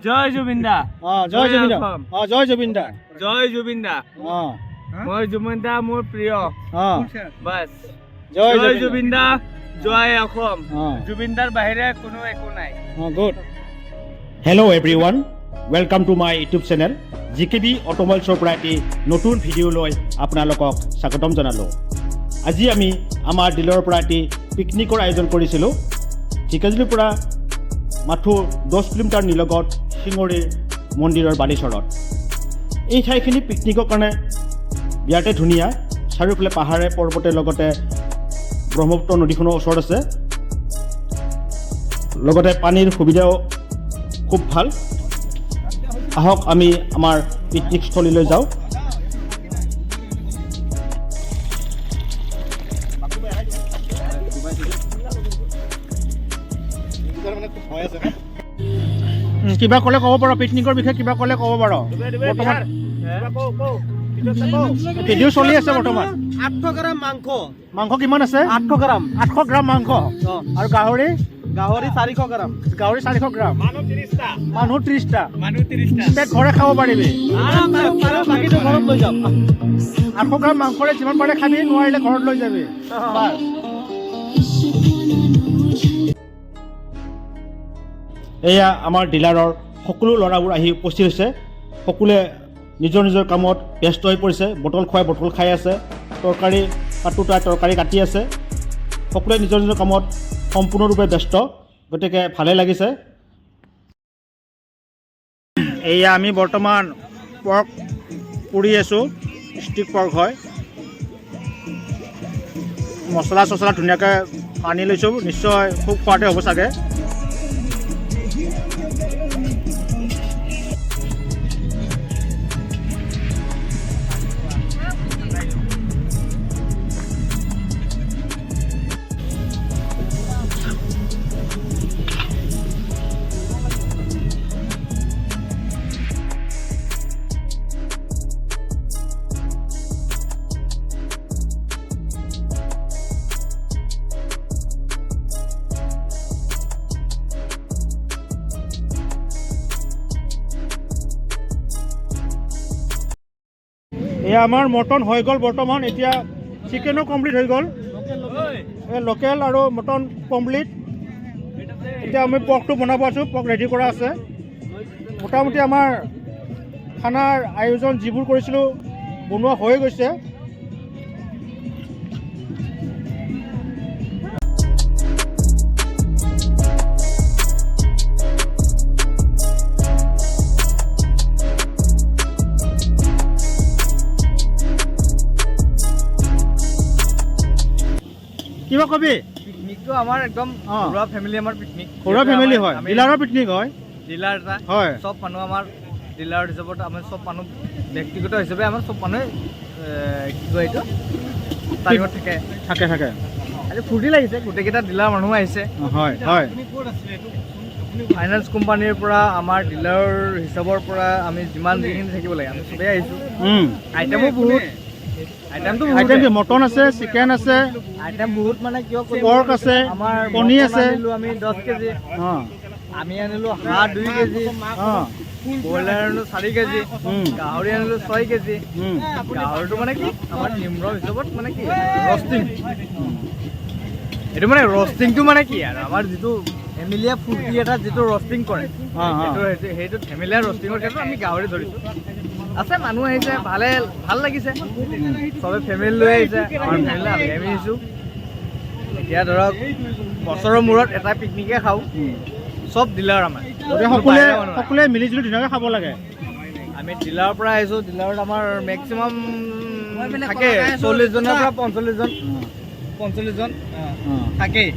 জয় জুবিন দা জয় জুবিন দা জয় জুবিন দা জয় জুবিন দা মই জুবিন দা মোৰ প্ৰিয় বাস জয় জুবিন দা জয় অসম জুবিন দাৰ বাহিৰে কোনো একো নাই good hello' everyone welcome to my YouTube channel GKB অট'মবাইলছৰ পৰা এটি নতুন ভিডিঅ' লৈ আপোনালোকক স্বাগতম জনালোঁ। আজি আমি আমাৰ ডিলৰ পৰা এটি পিকনিকৰ আয়োজন কৰিছিলোঁ ঢেকিয়াজুলিৰ পৰা মাথো 10 কিলোমিটাৰ নিলগত শিঙৰীৰ মন্দিৰৰ বালিচৰত। এই ঠাইখিনি পিকনিকৰ কাৰণে বিৰাটে ধুনীয়া, চাৰিওফালে পাহাৰে পৰ্বতে লগতে ব্ৰহ্মপুত্ৰ নদীখনৰ ওচৰত আছে, লগতে পানীৰ সুবিধাও খুব ভাল। আহক আমি আমাৰ পিকনিক স্থলীলৈ যাওঁ। কিবা ক'লে ক'ব পাৰ, পিকনিকৰ বিষয়ে কিবা ক'লে ক'ব পাৰ। বৰ্তমান ভিডিঅ' চলি আছে বৰ্তমান। 800 গ্ৰাম মাংস। মাংস কিমান আছে? 800 গ্ৰাম। 800 গ্ৰাম মাংস আৰু গাহৰি 400 গ্ৰাম। গাহৰি 400 গ্ৰাম। মানুহ 30টা। পেট ঘৰে খাব পাৰিবি। বাকীটো ঘৰত লৈ যাম। 800 গ্ৰাম মাংসৰে যিমান পাৰে খাবি, নোৱাৰিলে ঘৰত লৈ যাবি। এয়া আমাৰ ডিলাৰৰ সকলো ল'ৰাবোৰ আহি উপস্থিত হৈছে। সকলোৱে নিজৰ নিজৰ কামত ব্যস্ত হৈ পৰিছে। বটল খুৱাই বটল খাই আছে, তৰকাৰী কাটোতাই তৰকাৰী কাটি আছে। সকলোৱে নিজৰ নিজৰ কামত সম্পূৰ্ণৰূপে ব্যস্ত, গতিকে ভালে লাগিছে। এয়া আমি বৰ্তমান পৰ্ক পুৰি আছোঁ, ষ্টিক পৰ্ক হয়। মছলা চছলা ধুনীয়াকৈ আনি লৈছোঁ, নিশ্চয় খুব সোৱাদে হ'ব চাগে। এয়া আমাৰ মটন হৈ গ'ল বৰ্তমান, এতিয়া চিকেনো কমপ্লিট হৈ গ'ল। এই লোকেল আৰু মটন কমপ্লিট। এতিয়া আমি পৰ্কটো বনাব আছোঁ, পৰ্ক ৰেডি কৰা আছে। মোটামুটি আমাৰ খানাৰ আয়োজন যিবোৰ কৰিছিলোঁ বনোৱা হৈ গৈছে। কিবা কবি? পিকনিকটো আমাৰ একদম ঘৰুৱা ফেমিলি, আমাৰ পিকনিক ঘৰুৱা ফেমিলি হয়, ডিলাৰৰ পিকনিক হয়। ডিলাৰ এটা হয়, চব মানুহ আমাৰ ডিলাৰ হিচাপত আমি চব মানুহ ব্যক্তিগত হিচাপে আমাৰ চব মানুহে কি কয় এইটো টাইমত থাকে। আজি ফূৰ্তি লাগিছে, গোটেইকেইটা ডিলাৰ মানুহ আহিছে। হয় হয়। ফাইনেন্স কোম্পানীৰ পৰা আমাৰ ডিলাৰ হিচাপৰ পৰা আমি যিমান যিখিনি থাকিব লাগে আমি চবেই আহিছোঁ। আইটেমো বহুত, আইটেম মটন আছে, চিকেন আছে, আইটেম বহুত, মানে কিয় পৰ্ক আছে, আমাৰ কণী আছে। আমি 10 কেজি, আমি আনিলোঁ হাঁহ 2 কেজি, ব্ৰইলাৰ আনিলোঁ 4 কেজি, গাহৰি আনিলোঁ 6 কেজি। গাহৰিটো মানে কি আমাৰ নিম্ন হিচাপত মানে কি ৰষ্টিং। এইটো মানে ৰষ্টিংটো মানে কি আৰু আমাৰ যিটো ফেমিলিয়া ফূৰ্তি এটা যিটো ৰষ্টিং কৰে, সেইটো ফেমিলিয়া ৰষ্টিঙৰ ক্ষেত্ৰত আমি গাহৰি ধৰিছোঁ। আছে মানুহ আহিছে, ভাল লাগিছে, চবে ফেমিলি লৈ আহিছে। আমাৰ ফেমিলি আমি আহিছোঁ। এতিয়া ধৰক বছৰৰ মূৰত এটা পিকনিকে খাওঁ, চব ডিলাৰ আমাৰ সকলোৱে মিলি জুলি ধুনীয়াকৈ খাব লাগে। আমি ডিলাৰৰ পৰা আহিছোঁ। ডিলাৰত আমাৰ মেক্সিমাম থাকে 40 জনৰ পৰা 45 জন থাকেই।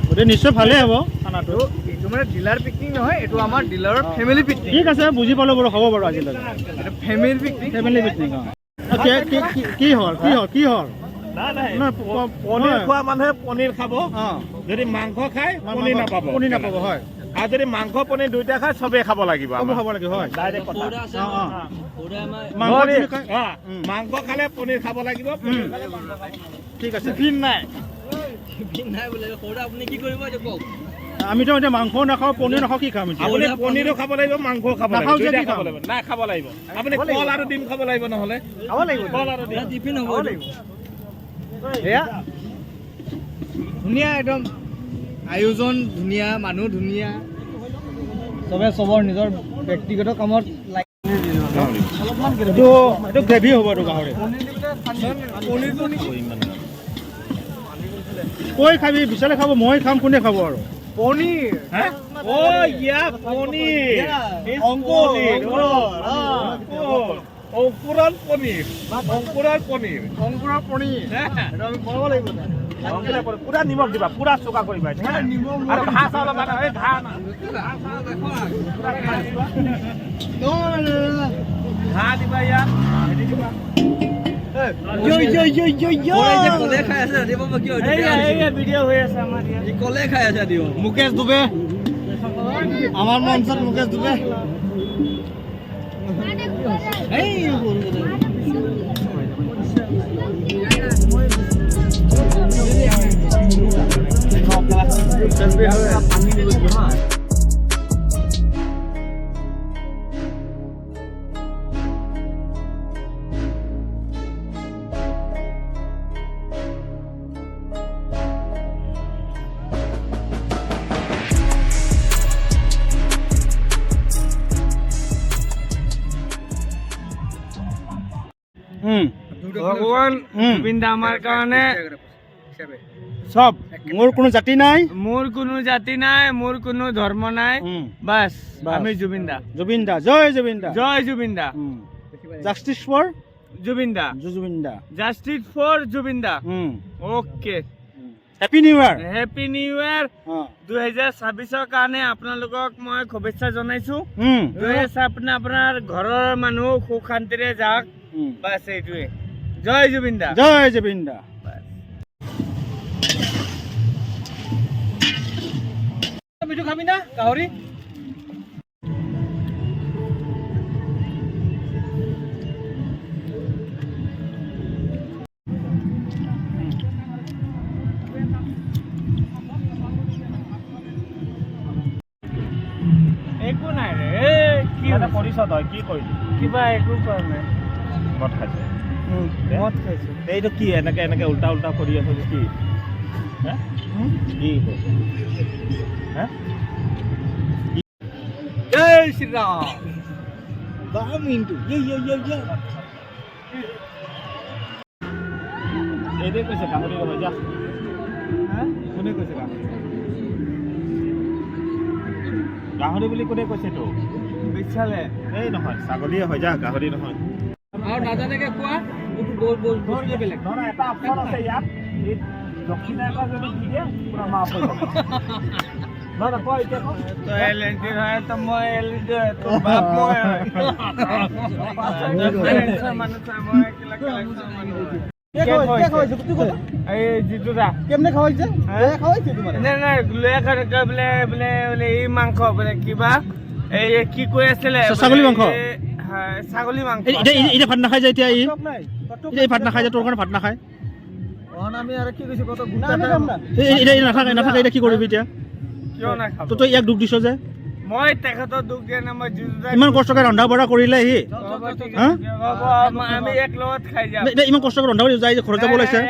গতিকে নিশ্চয় ভালেই হ'ব খানাটো। এইটো মানে ডিলাৰ পিকনিক নহয়, এইটো আমাৰ ডিলাৰৰ ফেমিলি পিকনিক। ঠিক আছে, বুজি পালোঁ বাৰু, হ'ব বাৰু। আজিলৈ এইটো ফেমিলি পিকনিক। কি হ'ল? পনীৰ খোৱা মানুহে পনীৰ খাব, যদি মাংস খায় পনীৰ নাপাব। হয়। আৰু যদি মাংস পনীৰ দুইটা খায় চবেই খাব লাগিব। হয়, ডাইৰেক্ট কথা। মাংস খালে পনীৰ খাব লাগিব। ঠিক আছে। নাই নাই বোলে সৌৰা আপুনি কি কৰিব এইটো কওক। আমিতো এতিয়া মাংস নাখাওঁ পনীৰ নাখাওঁ কি খাম এতিয়া আপুনি পনীৰো খাব লাগিব মাংসও খাব নাখাওঁ লাগিব যে দুইটা কি খাব খাম? লাগিব নাই খাব লাগিব আপুনি কল আৰু ডিম খাব লাগিব নহ'লে খাব লাগিব কল আৰু ডিম টিফিন হ'ব লাগিব এয়া ধুনীয়া একদম আয়োজন ধুনীয়া মানুহ ধুনীয়া চবে চবৰ নিজৰ ব্যক্তিগত কামত এইটো গ্ৰেভি হ'ব এইটো গাহৰি কৈ খাবি বিচাৰে খাব মই খাম কোনে খাব আৰু পনীৰ অংকুৰৰ পনীৰ অংকুৰৰ পনীৰ শংকুৰৰ পনীৰ এইটো আমি বনাব লাগিব পুৰা নিমখ দিবা পুৰা চোকা কৰিবা আৰু ঘাঁহ চাউল এই ঘাঁহ ঘাঁহ দিবা ইয়াত হেৰি দিবা ভিডিঅ' হৈ আছে আমাৰ ইয়াত কলে খাই আছে দিও মুকেশ দুবে আমাৰ মঞ্চত মুকেশ দুবে ভগৱান জুবিন দা আমাৰ কাৰণে চব মোৰ কোনো জাতি নাই মোৰ কোনো জাতি নাই মোৰ কোনো ধৰ্ম নাই বাছ আমি জুবিন দা জুবিন দা জয় জুবিন দা জয় Zubeen da justice for Zubeen da Zubeen da justice for Zubeen da okay happy new year happy new year 2026ৰ কাৰণে আপোনালোকক মই শুভেচ্ছা জনাইছো 2026 আপোনাৰ ঘৰৰ মানুহ সুখ শান্তিৰে যাওক বাছ এইটোৱে জয় জুবিন দা জয় জুবিন দা মিঠু খাবি না গাহৰি একো নাই ৰে কি পৰিচয় হয় কি কৰিলি কিবা একো কৰা নাই মদ খাইছে মদ খাইছো এইটো কি এনেকে এনেকে উল্টা উল্টা কৰি আছে কি কি জয় শ্ৰীৰাম মিণ্টু এইটোৱে কৈছে গাহৰি হৈ যা কোনে কৈছে গাহৰি বুলি কোনে কৈছে তো বিচালে এই নহয় ছাগলীয়ে হৈ যা গাহৰি নহয় আৰু নাজানেকে কোৱা বল বল বল বেলেগ নহয় এটা অপচন আছে ইয়াত এই দক্ষিণা এটা যদি দি দিয়ে পুৰা মাফ হৈ যাব নহয় কয় এতিয়া কয় তো এলএনটি হয় তো মই এলএনটি হয় তো বাপ মই মানুহ মই কিলা এই যিটো দা কেমনে খাওয়াইছে খাওয়াইছে তোমার নাই নাই লৈ বোলে বোলে বোলে এই মাংস বোলে কিবা এই কি কৈ আছিলে ছাগলী মাংস ছাগলী মাংস এতিয়া ভাত নাখাই যায় এতিয়া এই ভাত নাখাই যায় তোৰ কাৰণে ভাত নাখায় আমি আৰু কি কৈছো কত নাথাকে নাথাকে এতিয়া কি কৰিবি এতিয়া কিয় নাখাব তই ইয়াক দুখ দিছ যে মই তেখেতৰ দুখ দিয়া নাই মই ইমান কষ্টকে ৰন্ধা বঢ়া কৰিলে সি আমি এক লগত খাই যাম ইমান কষ্টকে ৰন্ধা বঢ়া যায় যে ঘৰত যাব ওলাইছে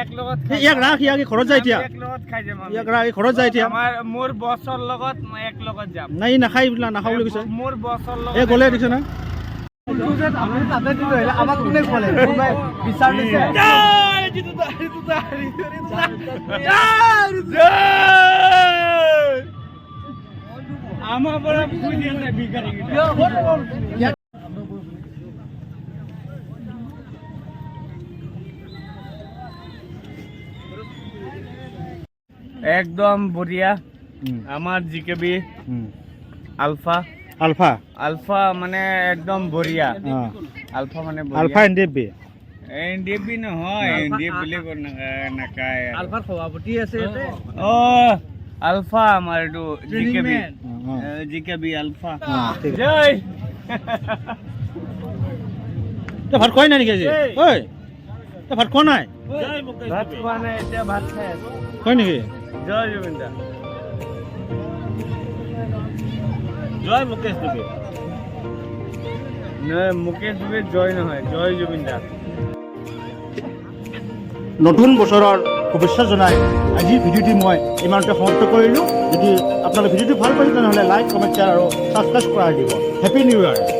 ইয়াক ৰাখ ইয়াক ঘৰত যায় এতিয়া এক লগত খাই যাম ইয়াক ৰাখ ঘৰত যায় এতিয়া আমাৰ মোৰ বছৰ লগত মই এক লগত যাম নাই নাখাই নাখাওঁ বুলি কৈছে মোৰ বছৰ লগত এই গ'লে দিছে না আমাক কোনে ক'লে বিচাৰ দিছে আমাৰ পৰা বুজি আছে ভিখাৰী একদম বঢ়িয়া আমাৰ জিকেবি আলফা আলফা আলফা মানে একদম বঢ়িয়া আলফা মানে আলফা এনডিএফবি এনডিএফবি নহয় এনডিএফ বুলি নাকায় আলফাৰ সভাপতি আছে ইয়াতে অ আলফা আমাৰ এইটো জিকেবি জিকেবি আলফা জয় তই ভাত খোৱাই নাই নেকি আজি ঐ তই ভাত খোৱা নাই ভাত খোৱা নাই এতিয়া ভাত খাই আছো হয় নেকি জয় জুবিন দা জয় মুকেশ দুবে। নহয় মুকেশ দুবে জয় নহয়, জয় জুবিন দা। নতুন বছৰৰ শুভেচ্ছা জনাই আজিৰ ভিডিঅ'টি মই ইমানতে সমাপ্ত কৰিলোঁ। যদি আপোনালোকে ভিডিঅ'টো ভাল পাইছে তেনেহ'লে লাইক, কমেণ্ট, শ্বেয়াৰ আৰু ছাবস্ক্ৰাইব কৰাই দিব। Happy new year.